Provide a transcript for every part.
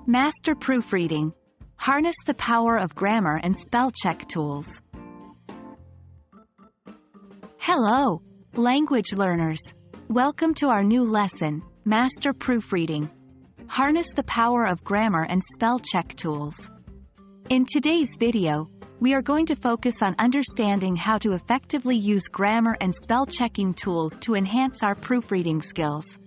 Master proofreading. Harness the power of grammar and spell check tools. Hello, language learners. Welcome to our new lesson, Master Proofreading. Harness the power of grammar and spell check tools. In today's video, we are going to focus on understanding how to effectively use grammar and spell checking tools to enhance our proofreading skills.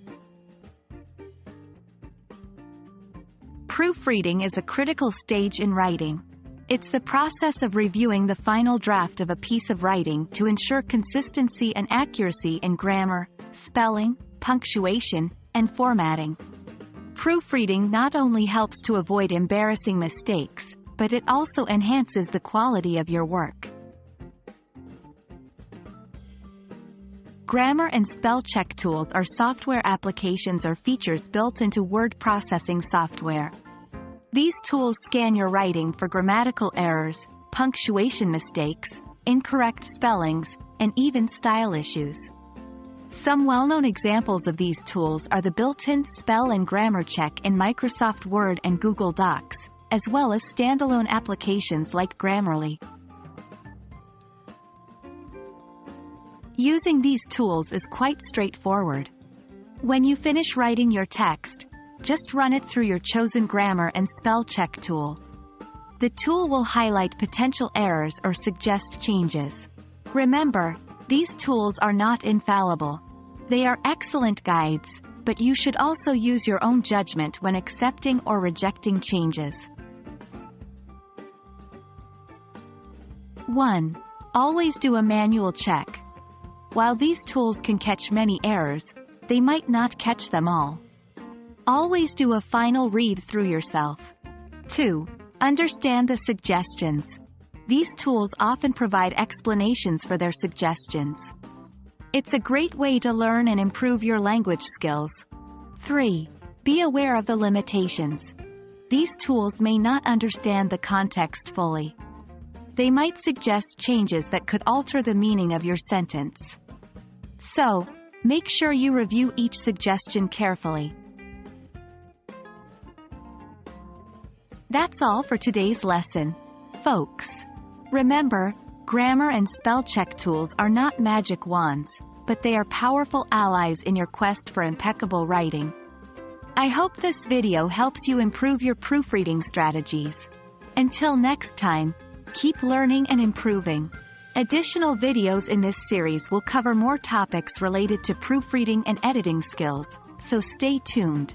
Proofreading is a critical stage in writing. It's the process of reviewing the final draft of a piece of writing to ensure consistency and accuracy in grammar, spelling, punctuation, and formatting. Proofreading not only helps to avoid embarrassing mistakes, but it also enhances the quality of your work. Grammar and spell check tools are software applications or features built into word processing software. These tools scan your writing for grammatical errors, punctuation mistakes, incorrect spellings, and even style issues. Some well-known examples of these tools are the built-in spell and grammar check in Microsoft Word and Google Docs, as well as standalone applications like Grammarly. Using these tools is quite straightforward. When you finish writing your text, just run it through your chosen grammar and spell check tool. The tool will highlight potential errors or suggest changes. Remember, these tools are not infallible. They are excellent guides, but you should also use your own judgment when accepting or rejecting changes. 1. Always do a manual check. While these tools can catch many errors, they might not catch them all. Always do a final read through yourself. 2. Understand the suggestions. These tools often provide explanations for their suggestions. It's a great way to learn and improve your language skills. 3. Be aware of the limitations. These tools may not understand the context fully. They might suggest changes that could alter the meaning of your sentence. So, make sure you review each suggestion carefully. That's all for today's lesson, folks. Remember, grammar and spell check tools are not magic wands, but they are powerful allies in your quest for impeccable writing. I hope this video helps you improve your proofreading strategies. Until next time, keep learning and improving. Additional videos in this series will cover more topics related to proofreading and editing skills, so stay tuned.